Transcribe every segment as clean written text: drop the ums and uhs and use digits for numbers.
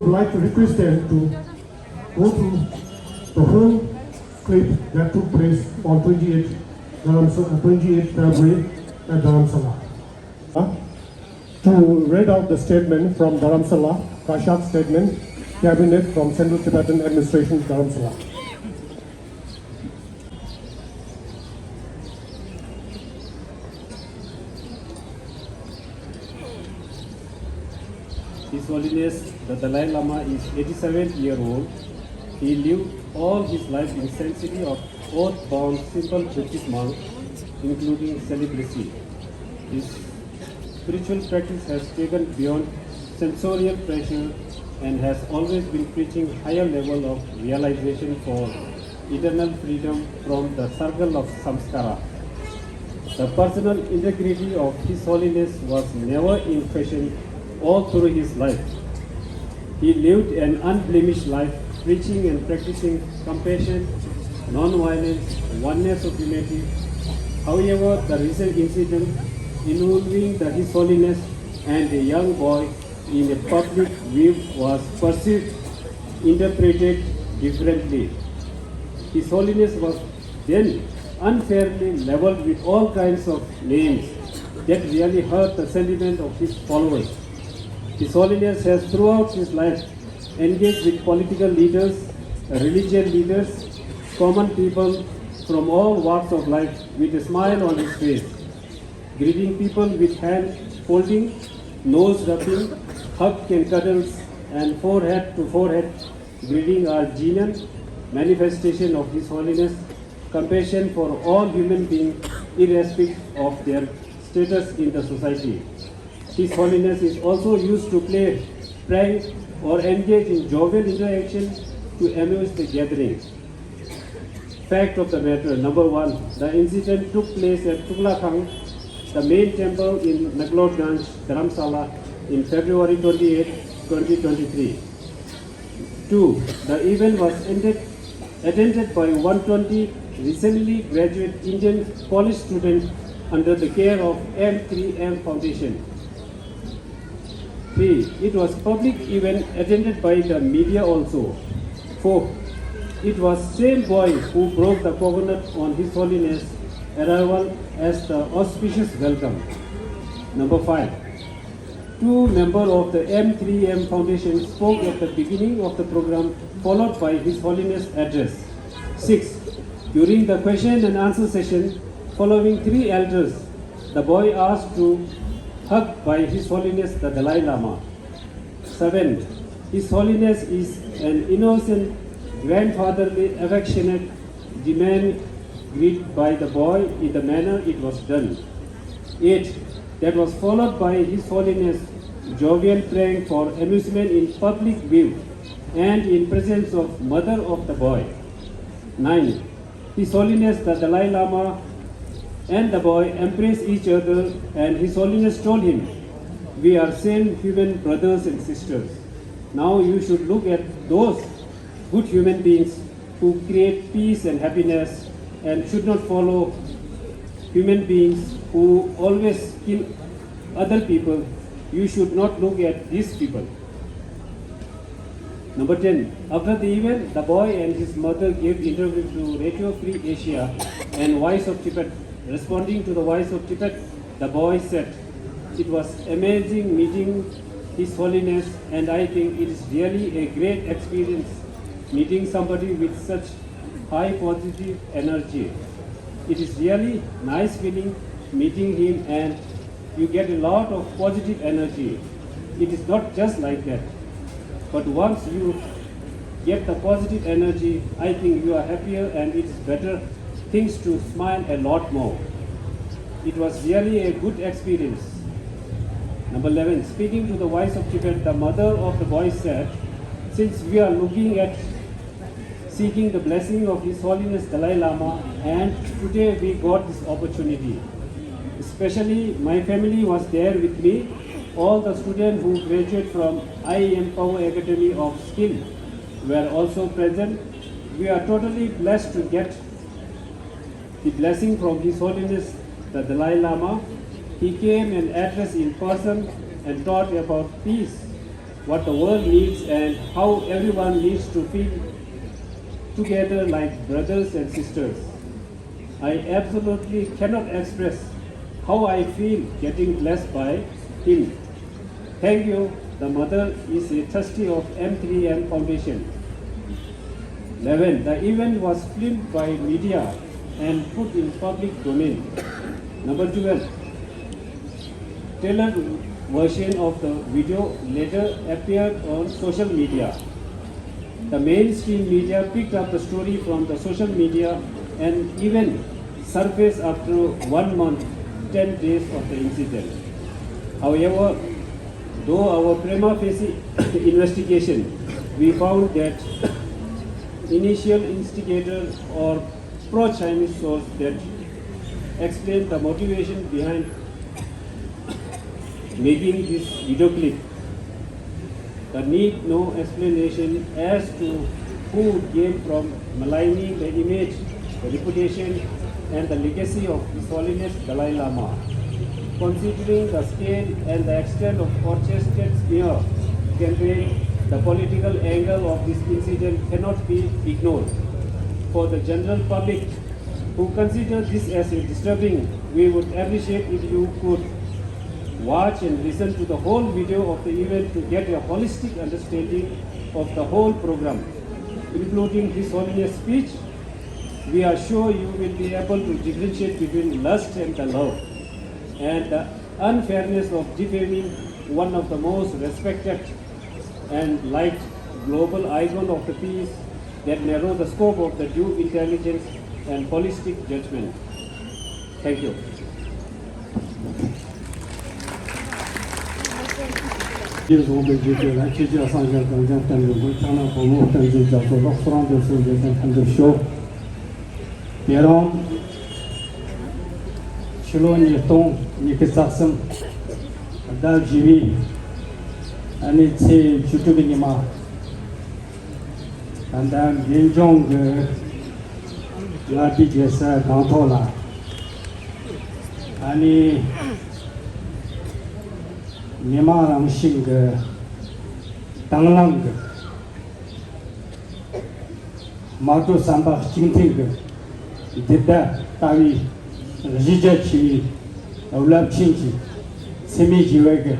I would like to request them to go through the whole clip that took place on 28 February at Dharamsala. To read out the statement from Dharamsala, Kashak statement, Cabinet from Central Tibetan Administration, Dharamsala. His Holiness the Dalai Lama is 87-year-old. He lived all his life in sanctity of oath-bound simple Buddhist monk, including celibacy. His spiritual practice has taken beyond sensorial pressure and has always been preaching higher level of realization for eternal freedom from the circle of samskara. The personal integrity of His Holiness was never in question all through his life. He lived an unblemished life, preaching and practicing compassion, non-violence, oneness of humanity. However, the recent incident involving His Holiness and a young boy in a public view was perceived, interpreted differently. His Holiness was then unfairly leveled with all kinds of names that really hurt the sentiment of his followers. His Holiness has throughout his life engaged with political leaders, religious leaders, common people from all walks of life with a smile on his face, greeting people with hand folding, nose rubbing, hug and cuddles, and forehead to forehead greeting are genuine manifestation of His Holiness compassion for all human beings irrespective of their status in the society. His Holiness is also used to play, prank, or engage in jovial interaction to amuse the gathering. Fact of the matter, number one, the incident took place at Tuglakhang, the main temple in Naglotganj, Dharamsala, in February 28, 2023. 2. The event was attended by 120 recently graduate Indian college students under the care of M3M Foundation. 3. It was public event attended by the media also. 4. It was same boy who broke the coconut on His Holiness arrival as the auspicious welcome. Number 5. 2 members of the M3M Foundation spoke at the beginning of the program, followed by His Holiness address. 6. During the question and answer session, following 3 elders, the boy asked to hug by His Holiness the Dalai Lama. 7. His Holiness is an innocent, grandfatherly, affectionate demand greeted by the boy in the manner it was done. 8. That was followed by His Holiness jovial prank for amusement in public view and in presence of mother of the boy. 9. His Holiness the Dalai Lama and the boy embraced each other, and His Holiness told him, "We are same human brothers and sisters. Now you should look at those good human beings who create peace and happiness and should not follow human beings who always kill other people. You should not look at these people." Number 10. After the event, the boy and his mother gave interview to Radio Free Asia and Voice of Tibet. Responding to the Voice of Tibet, the boy said, "It was amazing meeting His Holiness, and I think it is really a great experience meeting somebody with such high positive energy. It is really nice feeling meeting him, and you get a lot of positive energy. It is not just like that. But once you get the positive energy, I think you are happier and it is better things to smile a lot more. It was really a good experience." Number 11. Speaking to the Voice of Tibet, the mother of the boy said, "Since we are looking at seeking the blessing of His Holiness Dalai Lama, and today we got this opportunity. Especially my family was there with me. All the students who graduate from IEM Power Academy of Skill were also present. We are totally blessed to get the blessing from His Holiness the Dalai Lama. He came and addressed in person and taught about peace, what the world needs and how everyone needs to feel together like brothers and sisters. I absolutely cannot express how I feel getting blessed by him. Thank you." The mother is a trustee of M3M Foundation. 11. The event was filmed by media and put in public domain. Number 12. Tailored version of the video later appeared on social media. The mainstream media picked up the story from the social media and even surfaced after 1 month, 10 days of the incident. However, though our prima facie investigation, we found that initial instigator or pro-Chinese source that explained the motivation behind making this video clip. The need no explanation as to who came from maligning the image, the reputation, and the legacy of His Holiness Dalai Lama. Considering the scale and the extent of orchestrated smear campaign, the political angle of this incident cannot be ignored. For the general public who consider this as a disturbing, we would appreciate if you could watch and listen to the whole video of the event to get a holistic understanding of the whole program, including His Holiness speech. We are sure you will be able to differentiate between lust and the love, and the unfairness of defaming one of the most respected and liked global icon of the peace that narrow the scope of the due intelligence and holistic judgment. Thank you. Shiloni Tong, Nikisasam, Dal Jivi, and it's a Chutubinima, and then Ginjong Lati Jessa Gantola, and Nima Ramshing Tanglang, Mato Samba Chinting, Dida Tavi. Rijachi, Olam Chinchi, Semi Jiweg,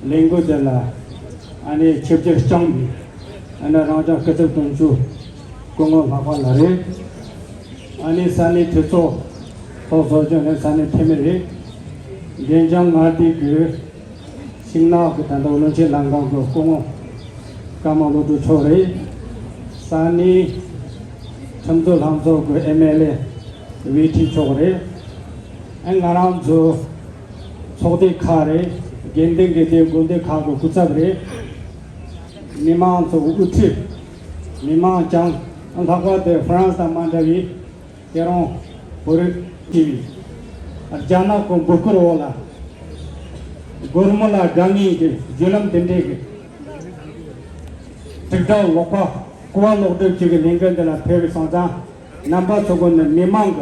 Lingo de la, and a Chipjak Chombi, and a Raja Katapunju, Congo Mavalare, and a Sani Tuto, Tosojan and Sani Temere, Genjang Mardi, Singna, and Olonche Langang, Congo, Kamalo Chore, Sani Chamdo Hamzo, MLA, Viti Chore. And around the Sode Kare, Gending Gede, Gonde Kago, Kutsabre, Niman to Uti, Niman Chang, and Haka de France and Mandavi, Keron, Puri TV. जाना को Booker वाला गुरमला गांगी के जुलम दिंदे के टिकटा लोपा कुआ लोडे के लिंगन दला फेर सांजा नंबर तो को निमांग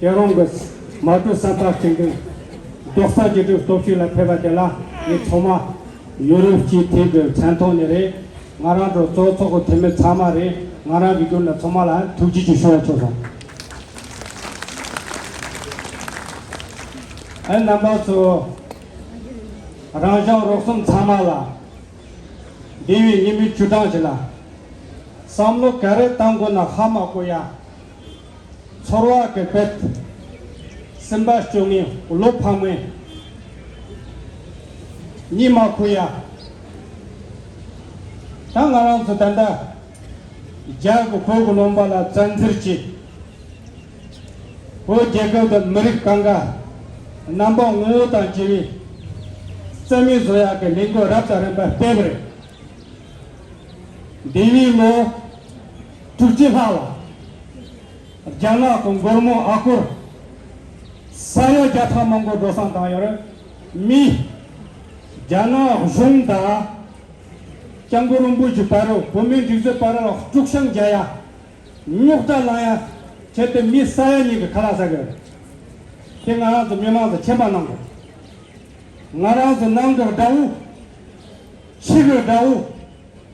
केरोंग माटू संता चिंगे दोस्ता जितु तोचिला फेबा देला ये थोमा यूरोप ची थे छांतो नेरे मारा तो तो को थेमे छामा रे मारा बिगुन थोमाला तुजी जुशो छोसा and number two Raja Roksum Thamala Devi Nimi Chudangela Samlo Kare Tangona Hama Koya Chorwa ke pet Simba Chungi Lopame Nima Koya Tangaran Sutanda Jago Pogo Lombala Zanzirchi O Jago the Merik Kanga Number one than Jimmy. Semi Zoya can lingo raptor and by favorite. Devi Mo Tujihala Jana Kongormo Akur Saya Jatha Mongo Dosan Tayore Me Jana Zunda Changurumbu Juparo, Pumin Juparo, Tukshan Jaya, Nukta Laya, Chet Mi Saya Nig Kalasagar. Ngara the Mima the Chema number. Ngara the number Dau, Sugar Dau,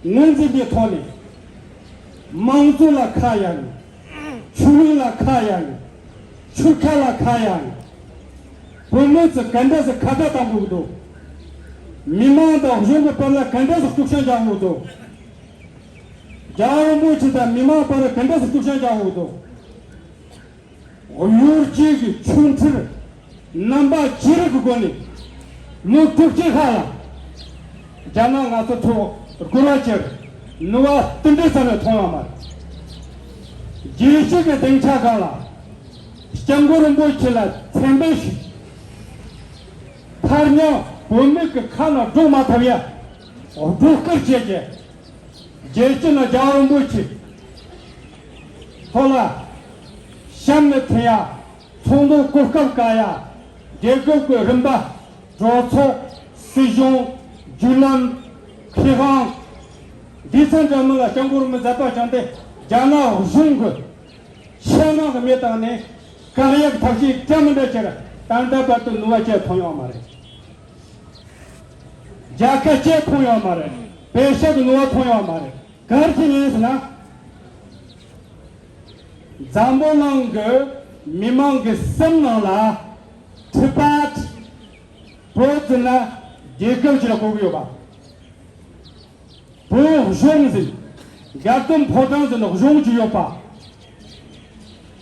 Nunzi Biatoni, Mantula Kayan, Chula Kayan, Chukala Kayan, promotes the Kandas of Kadatamudo, Mima the Junga Pala Kandas of Tushajamudo, Jaramu to the Mima Pala Kandas of Tushajamudo. Oyurji Chuntir Number Chirikugoni No Tukhala Jana Nato Guracher Noa Tundisana Tolama Jishika Denchagala Stangurumbo Chilla Tembesh Tarno Bumik Kana Dumatavia or Duker Jeje Jeshina Jarumbuchi Tola Shamnataya, Tondo Kurkaya, Jacob Rimba, Joto, Sijon, Julan, Kiran, Decent Jamala, Jangur Mazapa Jante, Jana, Zung, Shana Metane, Kariak Tashi, Tamandacher, Tanda Batu Nuache Poyamare. Jakache Poyamare, Pesha Nua Poyamare. Kartin is now. Zambolang Mimang Semnala Tipat Protena Jacob Jacobuba Pour Jonzi Gatum Potans and Jon Giopa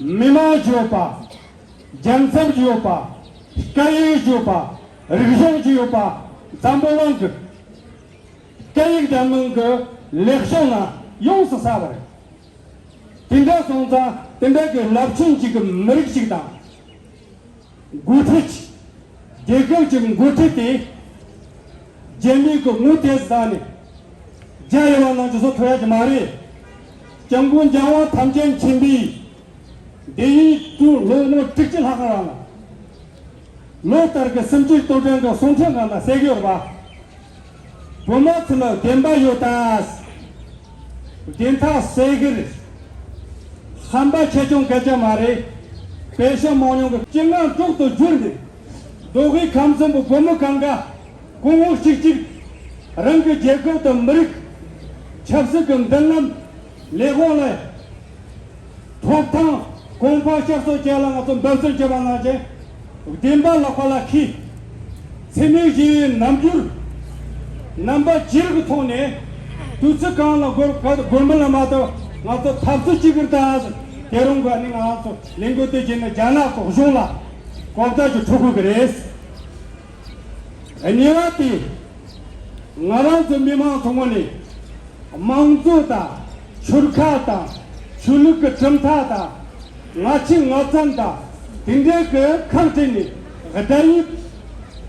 Mima Giopa Jansam Giopa Kayi Giopa Rijon Giopa Zambolang Kayi Damang Lexona Yons Sabre Tinda Sonza, Tinda Lapchin Chicken, Merik Chita Gutich, Jacob Chicken Gutiti, Jamie Mutes Dani, Jayawan Joseph Mari, Jangun Jawa Tamjan Chimbi, they two no Tichel Hakarana. No Tarka Simchi Totango Sontanga, Segurba, Pomotla, Demba Yotas, Denta Segir. Samba Chechon Kachamare, Pesha Monong, Chingan took the Jundi. Dogi comes from Pomukanga, Kumu Chichi, Ranka Jacob, the Merik, Chapsik and Dunham, Legole, Totan, Kompa Chasso Jalan of the Belson Javanaje, Dimba Lakala Ki, Simiji Namjur, Number Chirgutone, Tutsakan of Gurmalamato. Not the Tapsu Chigurtas, Kerunga, Lingo Tijin, Jana, Zula, Kota to Tuku Grace. And Yati Naran to Mima Tomoni, Mantuta, Churkata, Chuluka Tramtata, Nachin Natanta, Tindeka, Kantini, Radai,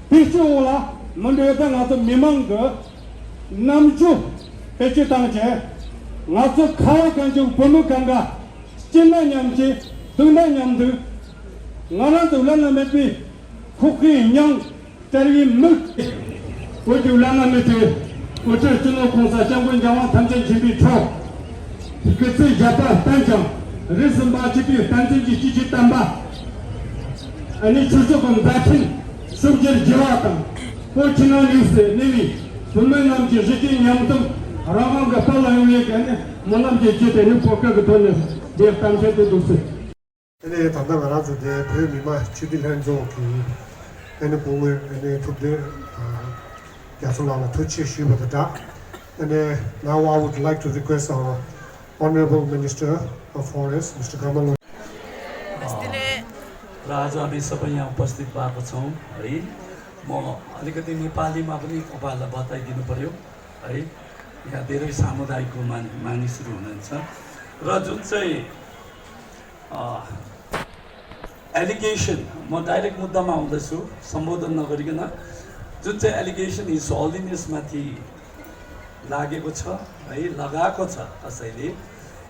Pichola, Mandatan of the Mimanga, Namju, Pechitanje. Not Kaya Kanju Pumukanga, China Yamji, Tuna Yamdu, ngana tu lana mepi kuki nyang tari muk wo tu lana mepi wo zhe zheng kong sa jiang gun jiang wang tan zhen qi bi chao ge zhi jia ba dan jiang ren shen ba qi bi dan zhen ji ji ji dan ba ani chu zhe gong da tin shu jie ji wa dang wo qi na liu se ni li wen men nam ji zhi ji nyang dong ra wang ge pa la yu ye ge ne mo nam ji ji de ni po ge ge de ne de dan zhen de du se ene tanda garazu de phe mima chidil hanzo ki ene power ene tudde yasulana tuchi shiba da and now I would like to request our honorable minister of forest Mr. Kamal र आज हामी सबै यहाँ उपस्थित भएको छौँ है म अलिकति नेपालीमा पनि तपाईँहरूलाई बताइदिनु पर्यो है यहाँ धेरै सामुदायिकको मानिसहरू हुनुहुन्छ र जुन चाहिँ एलिगेसन म डाइरेक्ट मुद्दामा आउँदैछु सम्बोधन नगरिकन जुन चाहिँ एलिगेसन हिज होलिनेसमाथि लागेको छ है लगाएको छ कसैले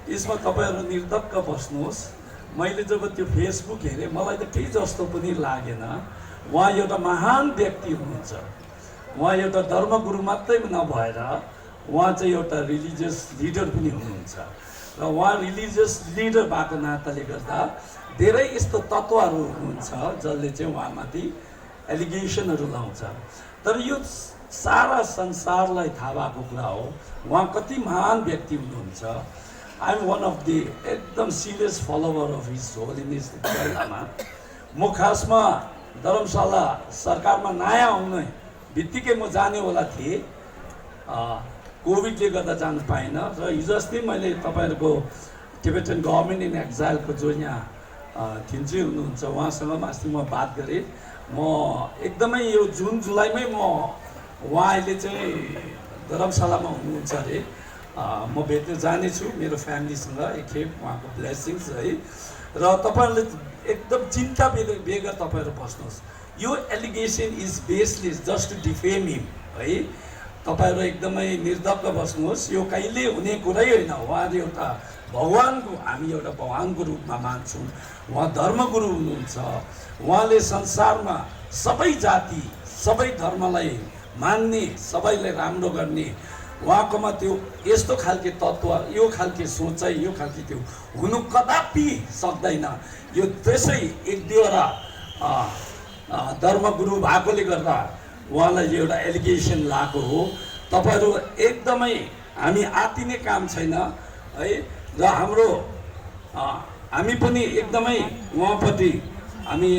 यसमा तपाईँहरू निर्धक्क बस्नुहोस् मैले जब त्यो फेसबुक हेरेँ मलाई त केही जस्तो पनि लागेन उहाँ एउटा महान व्यक्ति हुनुहुन्छ उहाँ एउटा धर्मगुरु मात्रै नभएर उहाँ चाहिँ एउटा रिलिजियस लिडर पनि हुनुहुन्छ र उहाँ रिलिजियस लिडर भएको नाताले गर्दा धेरै यस्तो तत्त्वहरू हुनुहुन्छ जसले चाहिँ उहाँमाथि एलिगेसनहरू लाउँछ तर यो सारा संसारलाई थाहा भएको कुरा हो उहाँ कति महान व्यक्ति हुनुहुन्छ I am one of the एकदम serious follower of his holiness Dalai Lama म खासमा धर्मशाला सरकारमा नयाँ आउने बित्तिकै म जानेवाला थिएँ कोभिडले गर्दा जानु पाइनँ र हिजो अस्ति मैले तपाईँहरूको टिबेटन गभर्मेन्ट इन एक्जाइलको जो यहाँ थिन्जी हुनुहुन्छ उहाँसँग अस्ति म बात गरेँ म एकदमै यो जुन जुलाईमै म उहाँ अहिले चाहिँ धर्मशालामा हुनुहुन्छ अरे म भेट्न जानेछु मेरो फ्यामिलीसँग एकखेप उहाँको ब्लेसिङ्स है र तपाईँहरूले एकदम चिन्ता बेगर तपाईँहरू बस्नुहोस् यो allegation is baseless just to defame him है तपाईँहरू एकदमै निर्धक्क बस्नुहोस् यो कहिले हुने कुरै होइन उहाँ एउटा भगवान्को हामी एउटा भगवान्को रूपमा मान्छौँ उहाँ धर्मगुरु हुनुहुन्छ उहाँले संसारमा सबै जाति सबै धर्मलाई मान्ने सबैलाई राम्रो गर्ने उहाँकोमा त्यो यस्तो खालके तत्त्व यो खालके सोचाइ यो खालके त्यो हुनु कदापि सक्दैन यो त्यसै एक दुईवटा धर्मगुरु भएकोले गर्दा उहाँलाई एउटा एलिगेसन लगाएको हो तपाईँहरू एकदमै हामी आत्तिने काम छैन है र हाम्रो हामी पनि एकदमै उहाँप्रति हामी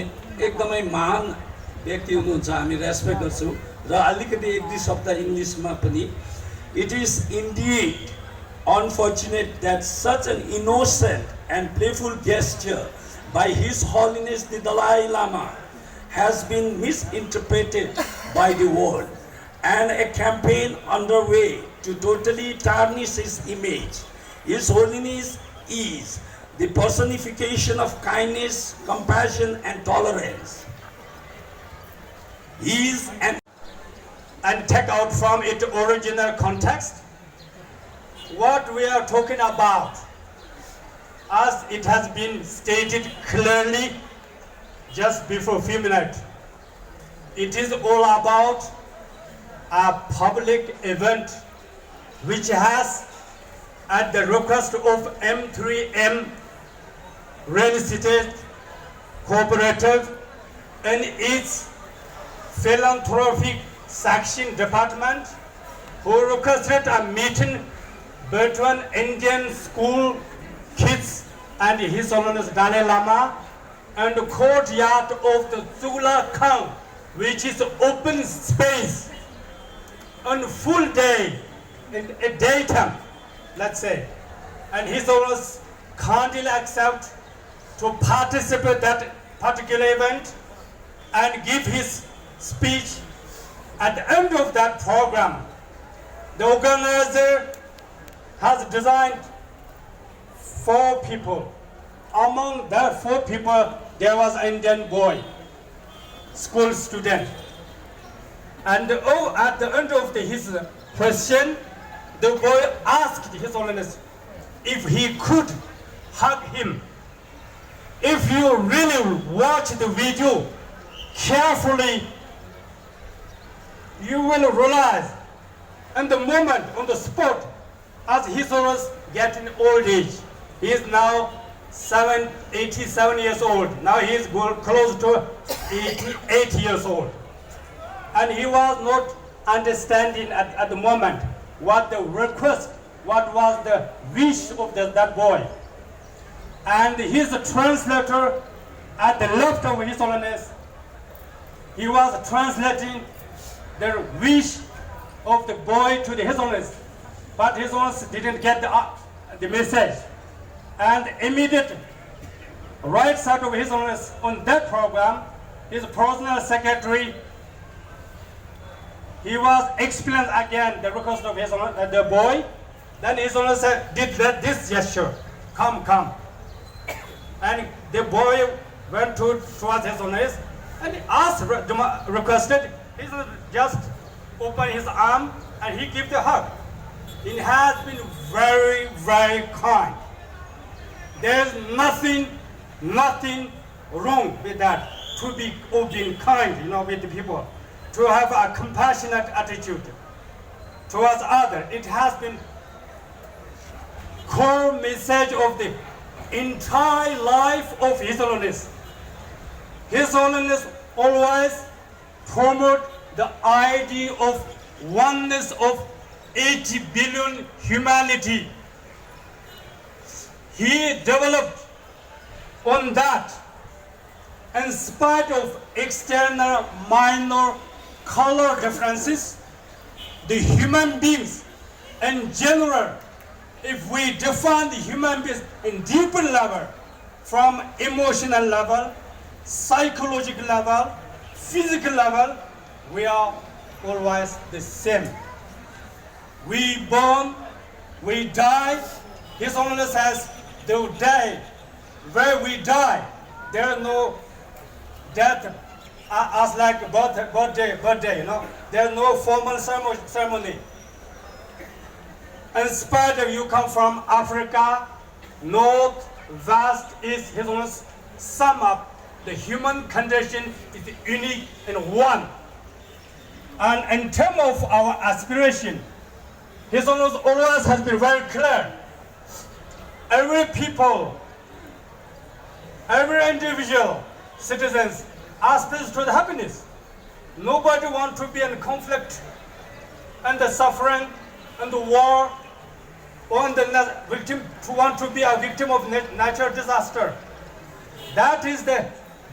एकदमै महान व्यक्ति हुनुहुन्छ हामी रेस्पेक्ट गर्छौँ र अलिकति एक दुई शब्द इङ्ग्लिसमा पनि It is indeed unfortunate that such an innocent and playful gesture by His Holiness the Dalai Lama has been misinterpreted by the world and a campaign underway to totally tarnish his image. His Holiness is the personification of kindness, compassion and tolerance. He is an and take out from its original context what we are talking about, as it has been stated clearly just before a few minutes. It is all about a public event which has, at the request of M3M Real Estate Cooperative and its philanthropic section department, who requested a meeting between Indian school kids and His Holiness Dalai Lama and the courtyard of the Zula Kang, which is open space on full day, in a daytime, let's say. And His Holiness kindly accept to participate that particular event and give his speech. At the end of that program, the organizer has designed 4 people. Among the 4 people, there was an Indian boy, school student. And at the end of his question, the boy asked His Holiness if he could hug him. If you really watch the video carefully, you will realize in the moment, on the spot, as His Holiness getting old age, he is now 87 years old. Now he is close to 88 years old. And he was not understanding at the moment what the request, what was the wish of that boy. And his translator at the left of His Holiness, he was translating the wish of the boy to His Holiness. But His Holiness didn't get the message. And immediate right side of His Holiness on that program, his personal secretary, he was explaining again the request of His Holiness, the boy. Then His Holiness did this gesture, come. And the boy went towards His Holiness and asked, requested, His Holiness just opened his arm and he gave the hug. It has been very, very kind. There's nothing wrong with that, to be being kind, with the people, to have a compassionate attitude towards others. It has been core message of the entire life of His Holiness. His Holiness always promote the idea of oneness of 80 billion humanity. He developed on that. In spite of external minor color differences, the human beings in general, if we define the human beings in deeper level, from emotional level, psychological level, physical level, we are always the same. We born, we die. His Holiness says, they will die. Where we die, there is no death as like birthday, There is no formal ceremony. In spite of you come from Africa, north, west, east, His Holiness sum up the human condition is unique in one. And in terms of our aspiration, His Holiness always has been very clear. Every people, every individual, citizens aspires to the happiness. Nobody wants to be in conflict and the suffering and the war, or the victim to want to be a victim of natural disaster. That is the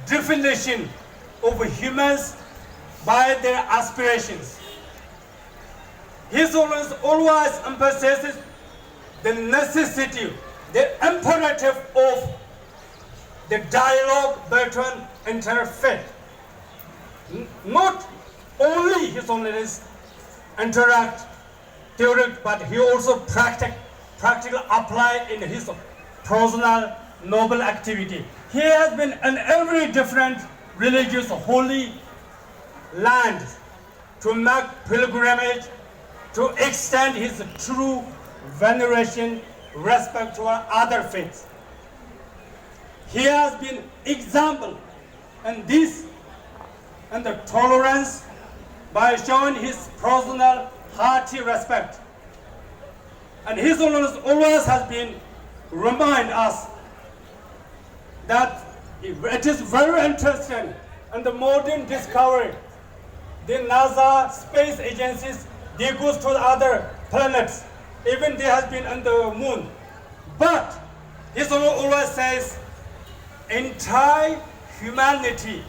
definition of humans by their aspirations. His Holiness always emphasizes the necessity, the imperative of the dialogue between interfaith. Not only His Holiness interact theoretic, but he also practical apply in his personal noble activity. He has been in every different religious holy land to make pilgrimage, to extend his true veneration, respect to other faiths. He has been example in this and the tolerance by showing his personal hearty respect. And His Holiness always has been remind us that it is very interesting in the modern discovery. The NASA space agencies, they go to the other planets. Even they have been on the moon. But His Holiness always says, entire humanity,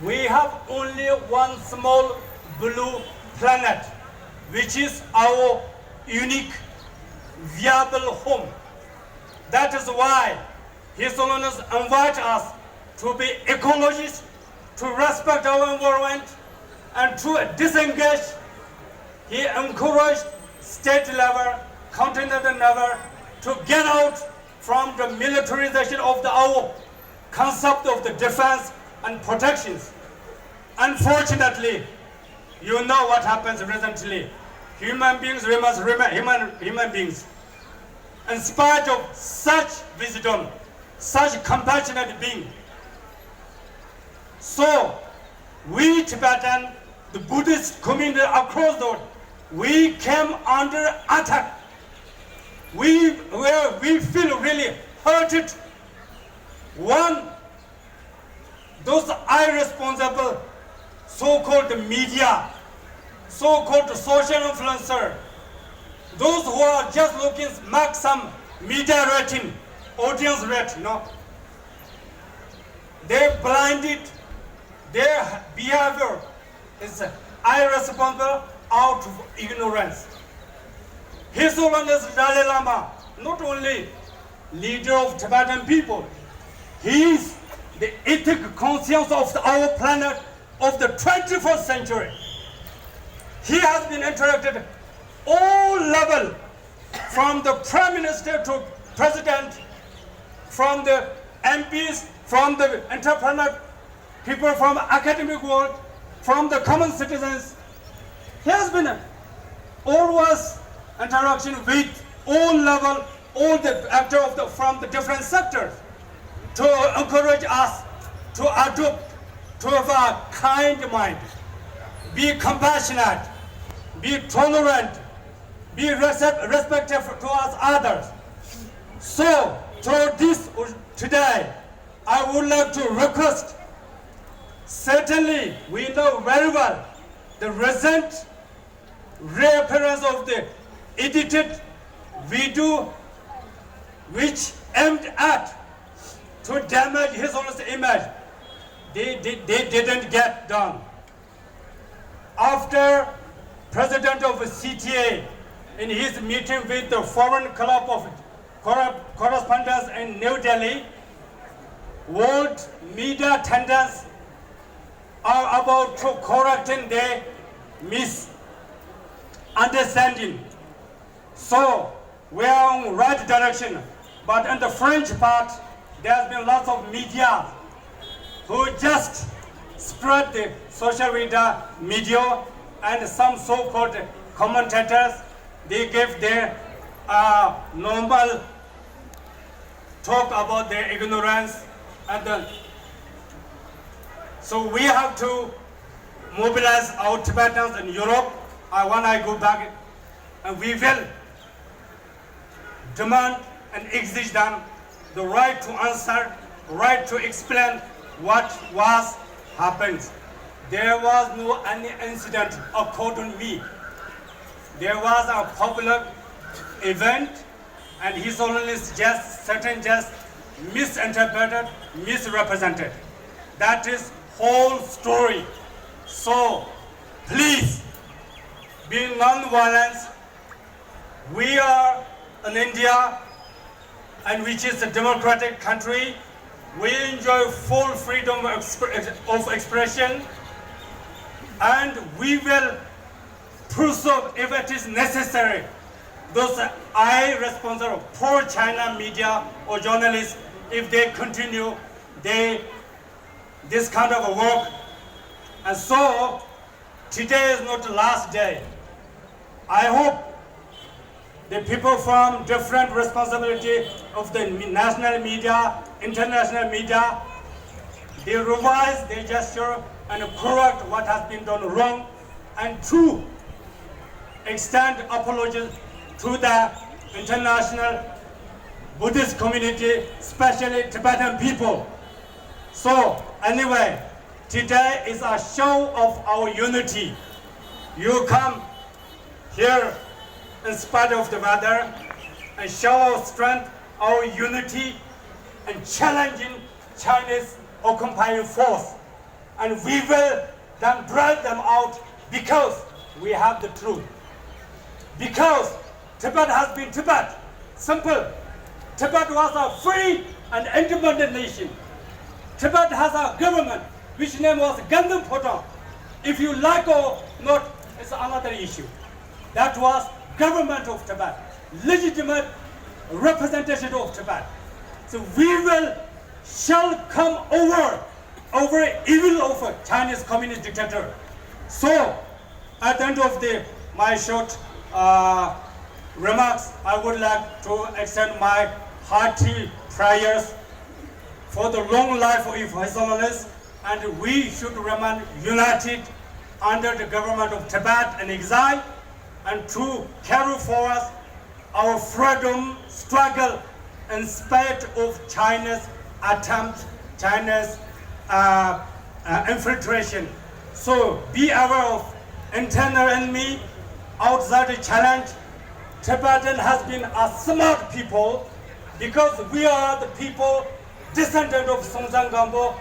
we have only one small blue planet, which is our unique, viable home. That is why His Holiness invites us to be ecologists, to respect our environment, and to disengage. He encouraged state level, continental level, to get out from the militarization of our concept of the defense and protections. Unfortunately, you know what happens recently. Human beings remain human beings. In spite of such wisdom, such compassionate being. So, we Tibetan, the Buddhist community across the world, we came under attack. We feel really hurted. One, those irresponsible so-called media, so-called social influencer, those who are just looking to make some media rating, audience rate, they blinded. Their behavior is irresponsible out of ignorance. His Holiness Dalai Lama, not only leader of Tibetan people, he is the ethic conscience of our planet of the 21st century. He has been interacted all level, from the Prime Minister to President, from the MPs, from the entrepreneur, people from academic world, from the common citizens. He has been always interaction with all level, all the actors from the different sectors to encourage us to adopt, to have a kind mind, be compassionate, be tolerant, be respectful towards others. So, through this today, I would like to request. Certainly, we know very well the recent reappearance of the edited video which aimed at to damage His Holiness image. They didn't get done. After President of CTA in his meeting with the Foreign Club of Correspondents in New Delhi, world media tendencies are about to correcting their misunderstanding. So we are on right direction. But in the French part, there has been lots of media who just spread the social media and some so-called commentators, they gave their normal talk about their ignorance. And so we have to mobilize our Tibetans in Europe. When I go back, and we will demand and exige them the right to answer, right to explain what was happened. There was no any incident according to me. There was a public event, and His Holiness just misinterpreted, misrepresented. That is whole story. So please be non-violent. We are in India, and which is a democratic country. We enjoy full freedom of expression, and we will pursue if it is necessary. Those irresponsible, poor China media or journalists, if they continue this kind of a work. And so today is not the last day. I hope the people from different responsibility of the national media, international media, they revise their gesture and correct what has been done wrong, and to extend apologies to the international Buddhist community, especially Tibetan people. So anyway, today is a show of our unity. You come here in spite of the weather and show our strength, our unity, and challenging Chinese occupying force. And we will then drive them out because we have the truth. Because Tibet has been Tibet. Simple. Tibet was a free and independent nation. Tibet has a government which name was Gandham Photon. If you like or not, it's another issue. That was government of Tibet, legitimate representation of Tibet. So we shall come over evil of a Chinese communist dictator. So at the end of my short remarks, I would like to extend my hearty prayers for the long life of His Holiness, and we should remain united under the government of Tibet and exile, and to carry forward our freedom struggle in spite of China's attempt, China's infiltration. So be aware of internal enemy, outside challenge. Tibetan has been a smart people because we are the people descendant of Songtsen Gampo.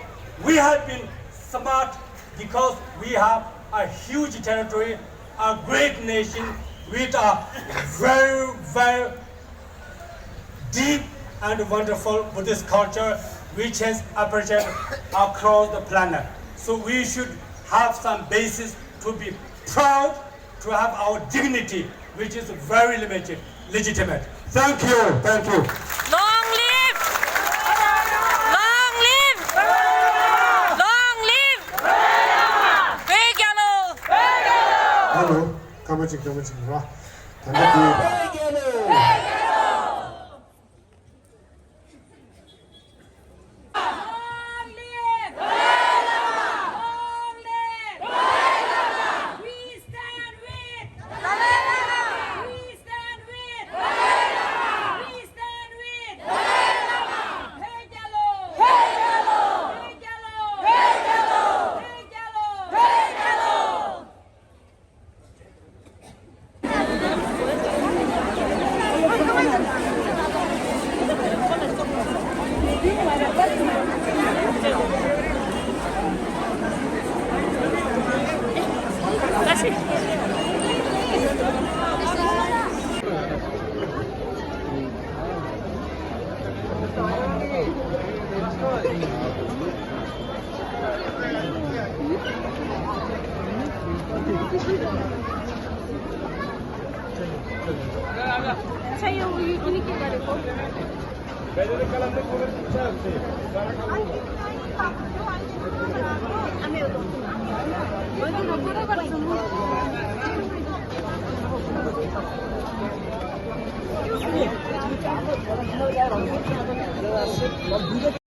We have been smart because we have a huge territory, a great nation with a very, very deep and wonderful Buddhist culture which is appreciated across the planet. So we should have some basis to be proud, to have our dignity, which is very limited, legitimate. Thank you, thank you. Long live! Long live! Long live! Vegalo! Hello, 까마직, 와. 단답이. Saya unik dari kau. Ambil